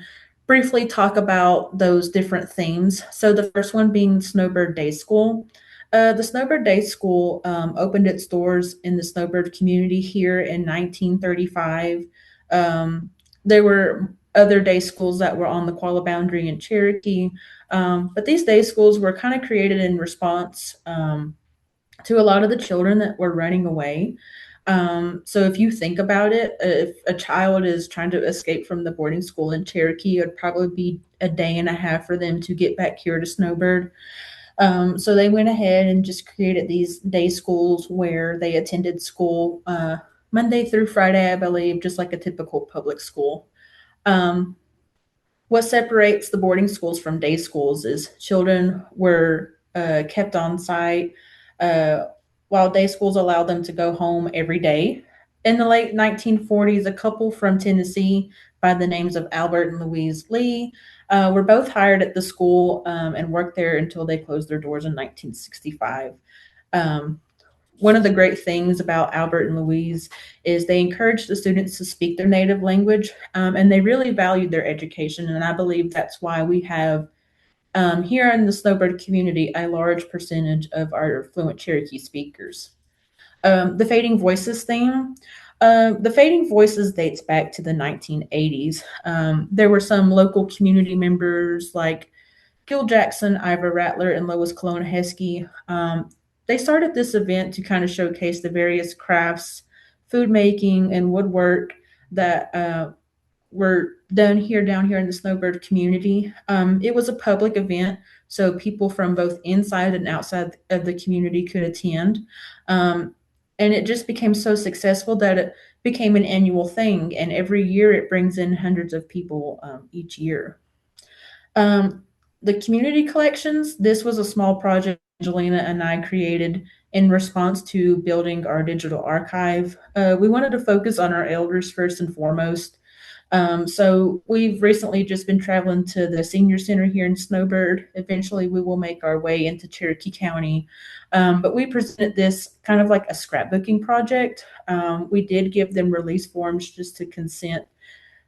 briefly talk about those different themes. So the first one being Snowbird Day School. The Snowbird Day School opened its doors in the Snowbird community here in 1935. There were other day schools that were on the Qualla boundary in Cherokee, but these day schools were kind of created in response to a lot of the children that were running away. So if you think about it, if a child is trying to escape from the boarding school in Cherokee, it would probably be a day and a half for them to get back here to Snowbird. So they went ahead and just created these day schools where they attended school Monday through Friday, I believe, just like a typical public school. Um, what separates the boarding schools from day schools is children were kept on site, uh, while day schools allowed them to go home every day. In the late 1940s, a couple from Tennessee by the names of Albert and Louise Lee were both hired at the school and worked there until they closed their doors in 1965. Um, One of the great things about Albert and Louise is they encourage the students to speak their native language, and they really valued their education. And I believe that's why we have here in the Snowbird community a large percentage of our fluent Cherokee speakers. The Fading Voices theme. The Fading Voices dates back to the 1980s. There were some local community members like Gil Jackson, Ivor Rattler, and Lois Kelowna Heskey. They started this event to kind of showcase the various crafts, food making, and woodwork that were done down here in the Snowbird community. It was a public event, so people from both inside and outside of the community could attend. And it just became so successful that it became an annual thing. And every year it brings in hundreds of people each year. The community collections, this was a small project Angelina and I created in response to building our digital archive. We wanted to focus on our elders first and foremost. So we've recently just been traveling to the senior center here in Snowbird. Eventually we will make our way into Cherokee County. But we presented this kind of like a scrapbooking project. We did give them release forms just to consent,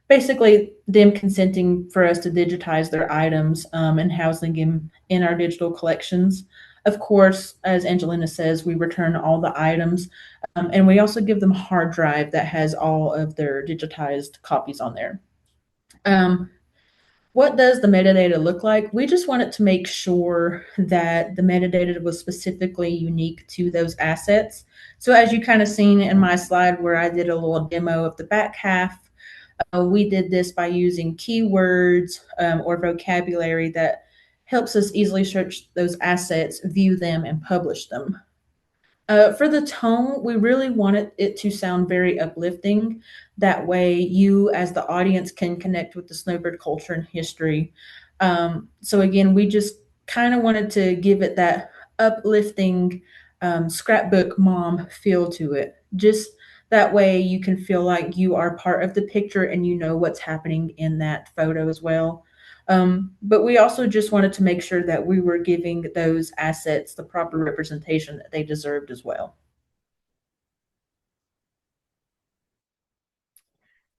basically them consenting for us to digitize their items and housing them in our digital collections. Of course, as Angelina says, we return all the items, and we also give them a hard drive that has all of their digitized copies on there. What does the metadata look like? We just wanted to make sure that the metadata was specifically unique to those assets. So as you kind of seen in my slide where I did a little demo of the back half, we did this by using keywords or vocabulary that helps us easily search those assets, view them, and publish them. For the tone, we really wanted it to sound very uplifting. That way, you as the audience can connect with the snowbird culture and history. So again, we just kind of wanted to give it that uplifting scrapbook mom feel to it. Just that way, you can feel like you are part of the picture and you know what's happening in that photo as well. But we also just wanted to make sure that we were giving those assets the proper representation that they deserved as well.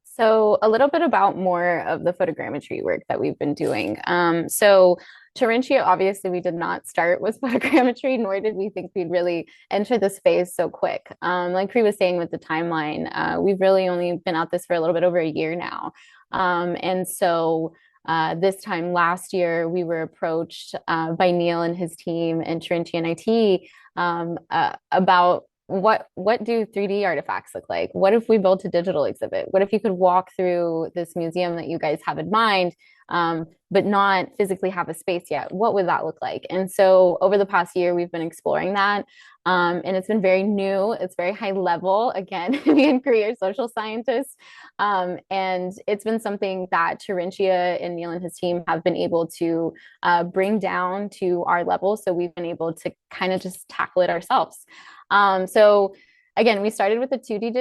So a little bit about more of the photogrammetry work that we've been doing. So Terentia, obviously, we did not start with photogrammetry, nor did we think we'd really enter the space so quick. Like Cree was saying with the timeline, we've really only been at this for a little bit over a year now. And so this time last year, we were approached by Neil and his team and Terentia and IT about what do 3D artifacts look like? What if we built a digital exhibit? What if you could walk through this museum that you guys have in mind, but not physically have a space yet? What would that look like? And so over the past year, we've been exploring that. And it's been very new. It's very high level. Again, me and career social scientists. And it's been something that Terentia and Neil and his team have been able to bring down to our level. So we've been able to kind of just tackle it ourselves. So again, we started with the 2D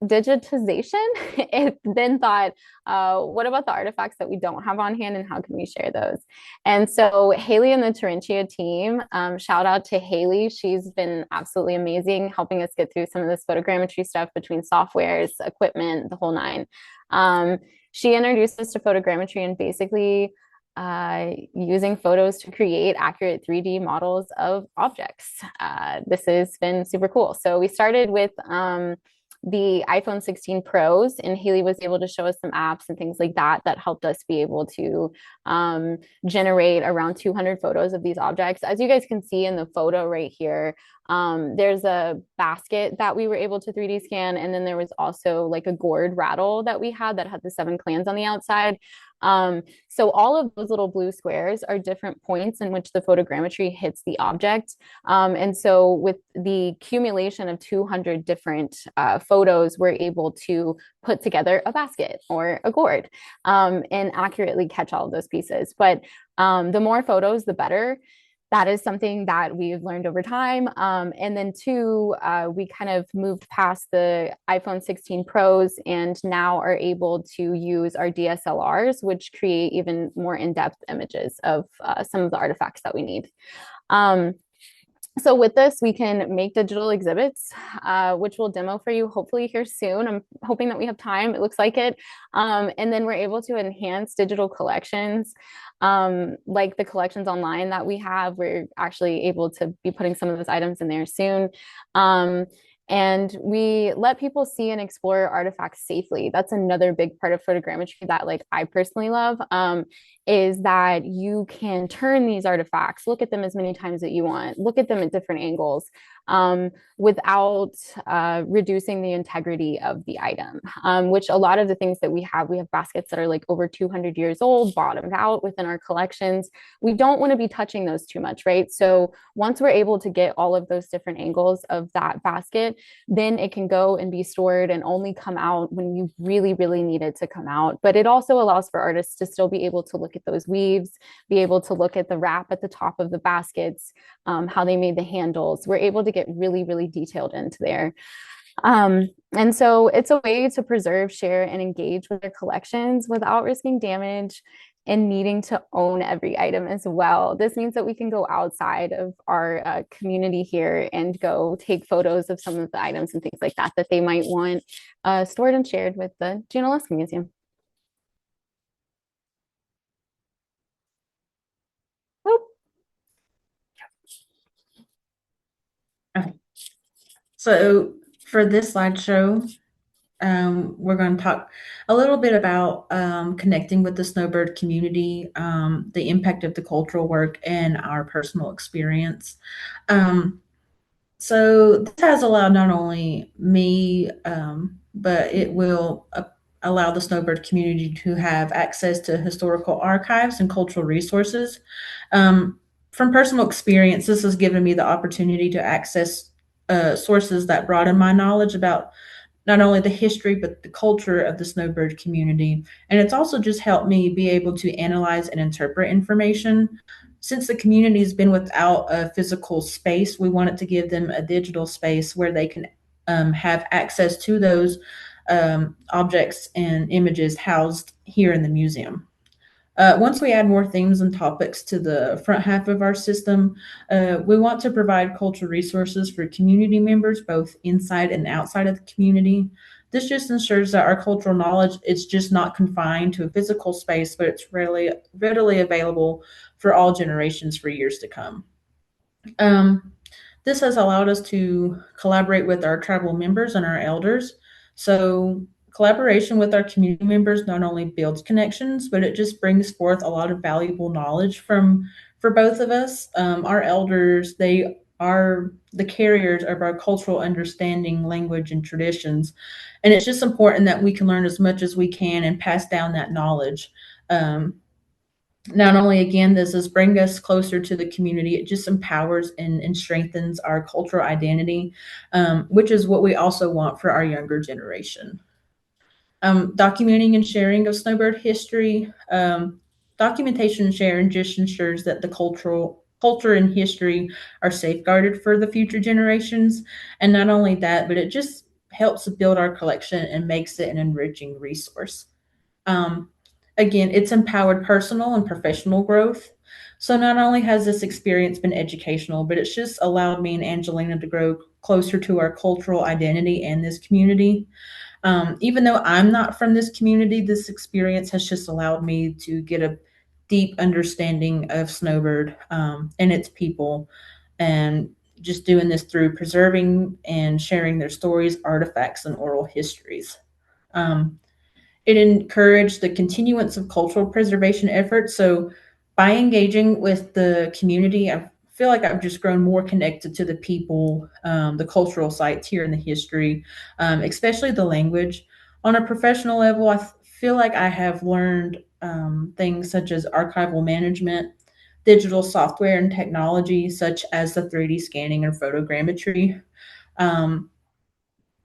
digitization, and then thought, what about the artifacts that we don't have on hand and how can we share those? And so Haley and the Terentia team, shout out to Haley. She's been absolutely amazing helping us get through some of this photogrammetry stuff between softwares, equipment, the whole nine. She introduced us to photogrammetry and basically using photos to create accurate 3D models of objects. This has been super cool. So we started with the iPhone 16 Pros, and Haley was able to show us some apps and things like that that helped us be able to generate around 200 photos of these objects. As you guys can see in the photo right here, there's a basket that we were able to 3D scan, and then there was also like a gourd rattle that we had that had the 7 clans on the outside. So all of those little blue squares are different points in which the photogrammetry hits the object. And so with the accumulation of 200 different photos, we're able to put together a basket or a gourd and accurately catch all of those pieces. But the more photos, the better. That is something that we've learned over time. And then two, we kind of moved past the iPhone 16 Pros and now are able to use our DSLRs, which create even more in-depth images of some of the artifacts that we need. So with this, we can make digital exhibits, which we'll demo for you hopefully here soon. I'm hoping that we have time. It looks like it. And then we're able to enhance digital collections, like the collections online that we have. We're actually able to be putting some of those items in there soon. And we let people see and explore artifacts safely. That's another big part of photogrammetry that like I personally love, is that you can turn these artifacts, look at them as many times that you want, look at them at different angles, without reducing the integrity of the item, which a lot of the things that we have baskets that are like over 200 years old, bottomed out within our collections. We don't want to be touching those too much, right? So once we're able to get all of those different angles of that basket, then it can go and be stored and only come out when you really, really need it to come out. But it also allows for artists to still be able to look at those weaves, be able to look at the wrap at the top of the baskets, how they made the handles. We're able to get really, really detailed into there. And so it's a way to preserve, share, and engage with their collections without risking damage and needing to own every item as well. This means that we can go outside of our community here and go take photos of some of the items and things like that that they might want stored and shared with the Junaluska Museum. Okay. So for this slideshow, we're going to talk a little bit about connecting with the snowbird community, the impact of the cultural work, and our personal experience. So this has allowed not only me, but it will allow the snowbird community to have access to historical archives and cultural resources. From personal experience, this has given me the opportunity to access sources that broaden my knowledge about not only the history but the culture of the snowbird community. And it's also just helped me be able to analyze and interpret information. Since the community has been without a physical space, we wanted to give them a digital space where they can have access to those objects and images housed here in the museum. Once we add more themes and topics to the front half of our system, we want to provide cultural resources for community members, both inside and outside of the community. This just ensures that our cultural knowledge is just not confined to a physical space, but it's readily available for all generations for years to come. Um, this has allowed us to collaborate with our tribal members and our elders. So, collaboration with our community members not only builds connections, but it just brings forth a lot of valuable knowledge from for both of us. Our elders, they are the carriers of our cultural understanding, language, and traditions. And it's just important that we can learn as much as we can and pass down that knowledge. Um, Not only again does this bring us closer to the community, it just empowers and strengthens our cultural identity, which is what we also want for our younger generation. Documenting and sharing of snowbird history. Documentation and sharing just ensures that the culture and history are safeguarded for the future generations. And not only that, but it just helps build our collection and makes it an enriching resource. Um, Again, it's empowered personal and professional growth. So not only has this experience been educational, but it's just allowed me and Angelina to grow closer to our cultural identity and this community. Even though I'm not from this community, this experience has just allowed me to get a deep understanding of Snowbird and its people, and just doing this through preserving and sharing their stories, artifacts, and oral histories. Um, it encouraged the continuance of cultural preservation efforts. So by engaging with the community, I feel like I've just grown more connected to the people, the cultural sites here in the history, especially the language. On a professional level, feel like I have learned things such as archival management, digital software and technology, such as the 3D scanning and photogrammetry. Um,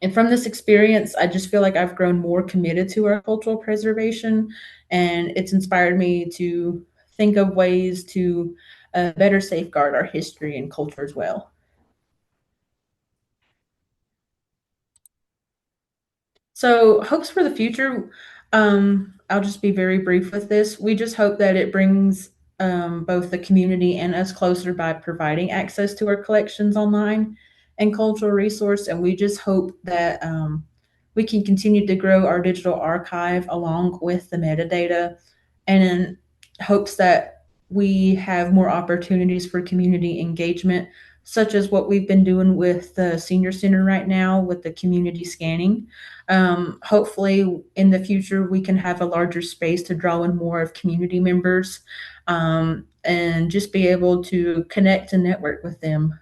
and from this experience, I just feel like I've grown more committed to our cultural preservation, and it's inspired me to think of ways to better safeguard our history and culture as well. So, hopes for the future. I'll just be very brief with this. We just hope that it brings both the community and us closer by providing access to our collections online and cultural resource. And we just hope that we can continue to grow our digital archive along with the metadata, and in hopes that we have more opportunities for community engagement, such as what we've been doing with the senior center right now with the community scanning. Hopefully, in the future, we can have a larger space to draw in more of community members, and just be able to connect and network with them.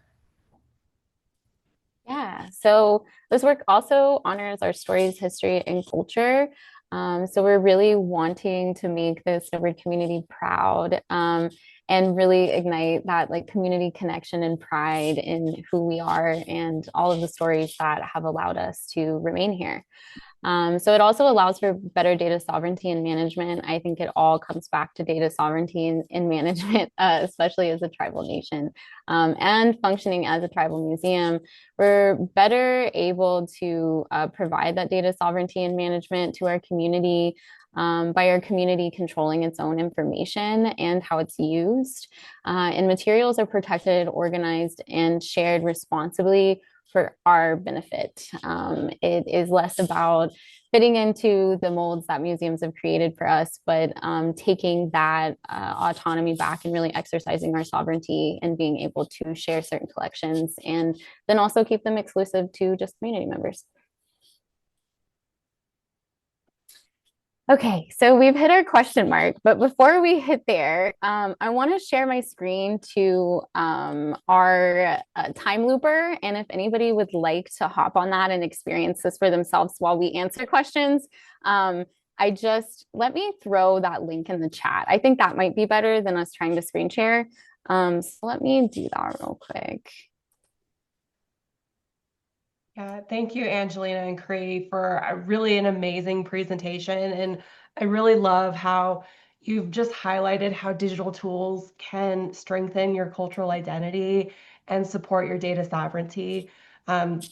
Yeah, so this work also honors our stories, history, and culture. So we're really wanting to make the Snowbird community proud, and really ignite that like community connection and pride in who we are and all of the stories that have allowed us to remain here. So it also allows for better data sovereignty and management. I think it all comes back to data sovereignty and management, especially as a tribal nation, and functioning as a tribal museum. We're better able to provide that data sovereignty and management to our community, by our community controlling its own information and how it's used. And materials are protected, organized, and shared responsibly for our benefit. It is less about fitting into the molds that museums have created for us, but taking that autonomy back and really exercising our sovereignty and being able to share certain collections and then also keep them exclusive to just community members. Okay, so we've hit our question mark, but before we hit there, I want to share my screen to our time looper. And if anybody would like to hop on that and experience this for themselves while we answer questions, let me throw that link in the chat. I think that might be better than us trying to screen share. So let me do that real quick. Yeah, thank you, Angelina and Cree, for a really an amazing presentation. And I really love how you've just highlighted how digital tools can strengthen your cultural identity and support your data sovereignty. Um,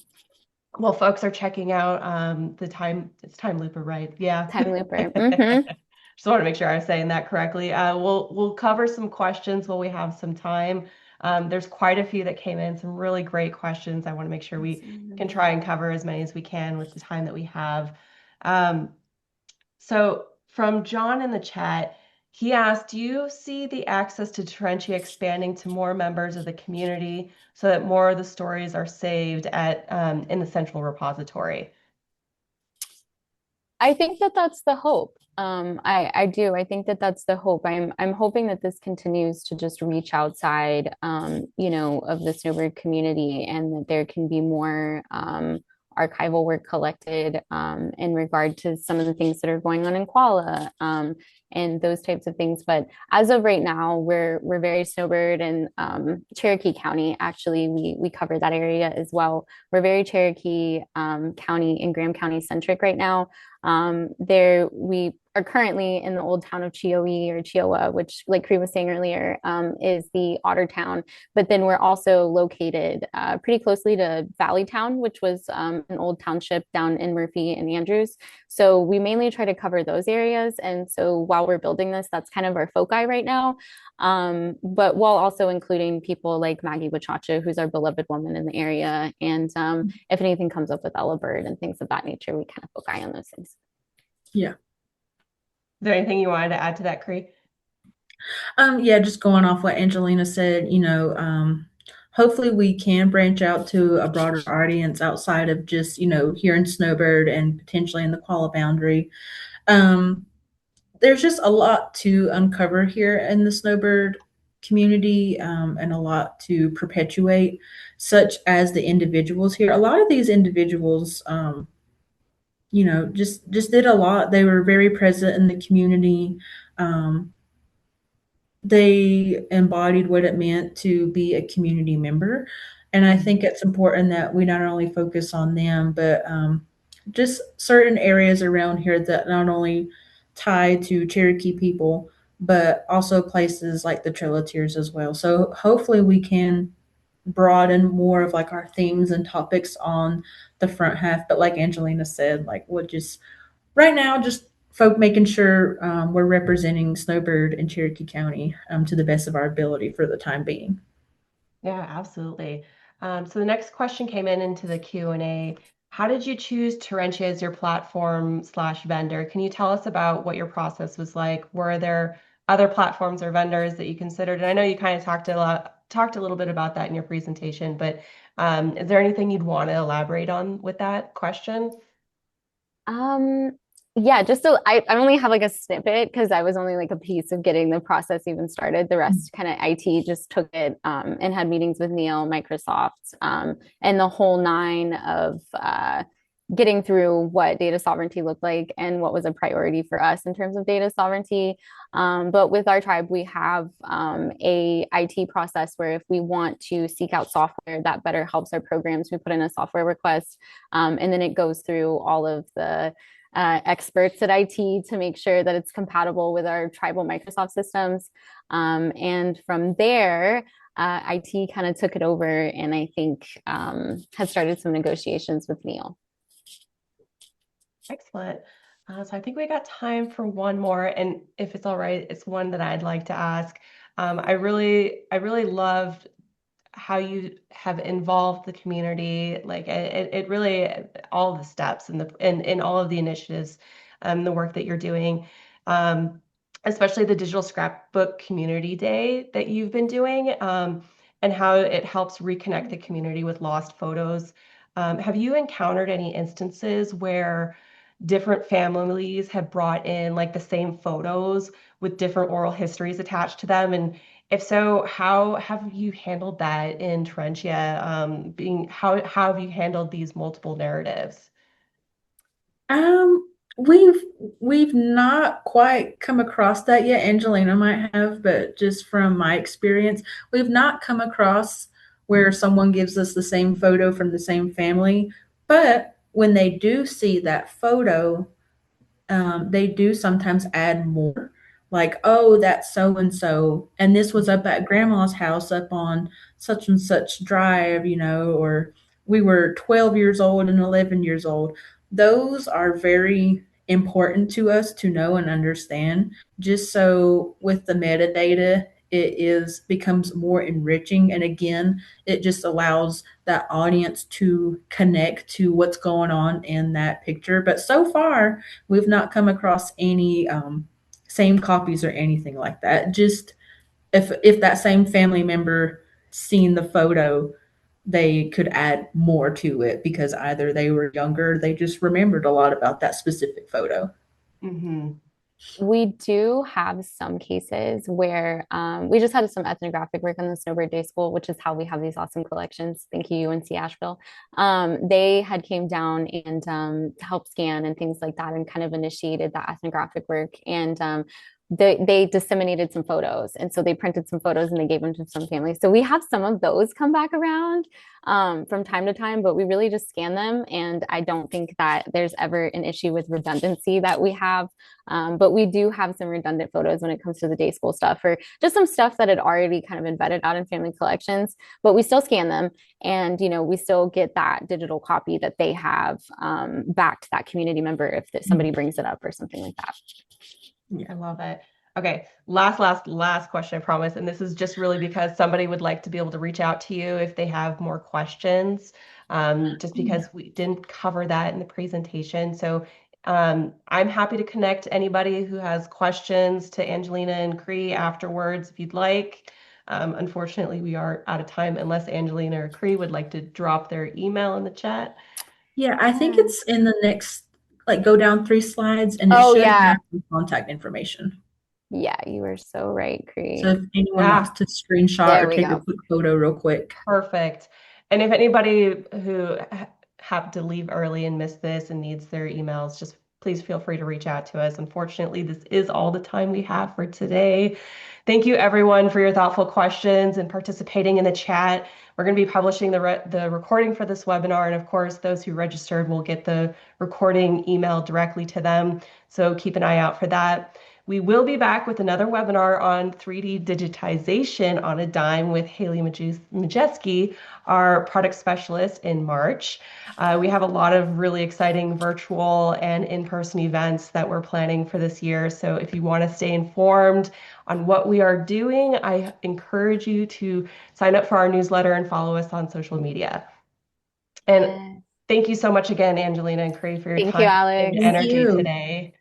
well, folks are checking out the time, it's Time Looper, right? Yeah. Time looper. Mm-hmm. Just want to make sure I was saying that correctly. We'll cover some questions while we have some time. There's quite a few that came in, some really great questions. I want to make sure we can try and cover as many as we can with the time that we have. Um, so from John in the chat, he asked, do you see the access to Terentia expanding to more members of the community so that more of the stories are saved at in the central repository? I think that that's the hope. I do. I think that that's the hope. I'm hoping that this continues to just reach outside, of the Snowbird community, and that there can be more archival work collected in regard to some of the things that are going on in Kuala, and those types of things. But as of right now, we're very Snowbird and Cherokee County. Actually, we cover that area as well. We're very Cherokee County and Graham County centric right now. There we are currently in the old town of Chioe or Chioa, which, like Cree was saying earlier, is the otter town. But then we're also located pretty closely to Valley Town, which was an old township down in Murphy and Andrews. So we mainly try to cover those areas. And so while we're building this, that's kind of our foci right now. But while also including people like Maggie Wachacha, who's our beloved woman in the area. And if anything comes up with Ella Bird and things of that nature, we kind of foci on those things. Yeah. Is there anything you wanted to add to that, Cree? Yeah, just going off what Angelina said, hopefully we can branch out to a broader audience outside of just, here in Snowbird and potentially in the Kuala boundary. There's just a lot to uncover here in the Snowbird community, and a lot to perpetuate, such as the individuals here. A lot of these individuals, just did a lot. They were very present in the community. Um, they embodied what it meant to be a community member. And I think it's important that we not only focus on them, but just certain areas around here that not only tie to Cherokee people, but also places like the Trail of Tears as well. So hopefully we can broaden more of like our themes and topics on the front half. But like Angelina said, like we'll just right now just folk making sure we're representing Snowbird and Cherokee County to the best of our ability for the time being. Yeah, absolutely. So the next question came in into the Q&A. How did you choose Terentia as your platform slash vendor? Can you tell us about what your process was like? Were there other platforms or vendors that you considered? And I know you kind of talked a little bit about that in your presentation, but is there anything you'd want to elaborate on with that question? Um, yeah, I only have like a snippet because I was only like a piece of getting the process even started. The rest kind of IT just took it and had meetings with Neil, Microsoft, and the whole nine of getting through what data sovereignty looked like and what was a priority for us in terms of data sovereignty. But with our tribe, we have a IT process where if we want to seek out software that better helps our programs, we put in a software request, and then it goes through all of the experts at IT to make sure that it's compatible with our tribal Microsoft systems. And from there, IT kind of took it over and I think had started some negotiations with Neil. Excellent. So I think we got time for one more, and if it's all right, it's one that I'd like to ask. I really loved how you have involved the community, like it really all the steps and in all of the initiatives, the work that you're doing, um, especially the digital scrapbook community day that you've been doing, and how it helps reconnect the community with lost photos. Have you encountered any instances where different families have brought in like the same photos with different oral histories attached to them? And if so, how have you handled that in Terentia? How have you handled these multiple narratives? Um, we've we've not quite come across that yet. Angelina might have, but just from my experience, we've not come across where someone gives us the same photo from the same family But when they do see that photo, they do sometimes add more, like, oh, that's so and so, and this was up at grandma's house up on such and such drive, or we were 12 years old and 11 years old. Those are very important to us to know and understand, just so with the metadata it is becomes more enriching, and again it just allows that audience to connect to what's going on in that picture. But so far we've not come across any same copies or anything like that. Just if that same family member seen the photo, they could add more to it because either they were younger, they just remembered a lot about that specific photo. Hmm. We do have some cases where we just had some ethnographic work on the Snowbird Day School, which is how we have these awesome collections. Thank you, UNC Asheville. They had came down and helped scan and things like that, and kind of initiated that ethnographic work. And they disseminated some photos, and so they printed some photos and they gave them to some families. So we have some of those come back around from time to time, but we really just scan them. And I don't think that there's ever an issue with redundancy that we have. But we do have some redundant photos when it comes to the day school stuff, or just some stuff that had already kind of embedded out in family collections, but we still scan them. And, we still get that digital copy that they have back to that community member if somebody brings it up or something like that. I love it. Okay, last question, I promise. And this is just really because somebody would like to be able to reach out to you if they have more questions, just because we didn't cover that in the presentation. So I'm happy to connect anybody who has questions to Angelina and Cree afterwards if you'd like. Unfortunately, we are out of time unless Angelina or Cree would like to drop their email in the chat. Yeah, I think it's in the next, like, go down 3 slides and it Oh, should yeah. have the contact information. Yeah, you are so right, So Cree. if anyone wants Yeah. to screenshot There or we take a go. quick photo real quick. Perfect. And if anybody who happened to leave early and missed this and needs their emails, just please feel free to reach out to us. Unfortunately, this is all the time we have for today. Thank you, everyone, for your thoughtful questions and participating in the chat. We're going to be publishing the recording for this webinar, and of course, those who registered will get the recording emailed directly to them. So keep an eye out for that. We will be back with another webinar on 3D digitization on a dime with Haley Majeski, our product specialist, in March. We have a lot of really exciting virtual and in-person events that we're planning for this year. So if you want to stay informed on what we are doing, I encourage you to sign up for our newsletter and follow us on social media. And Yeah. thank you so much again, Angelina and Cree, for your Thank you, time and Alex. Thank energy you. today.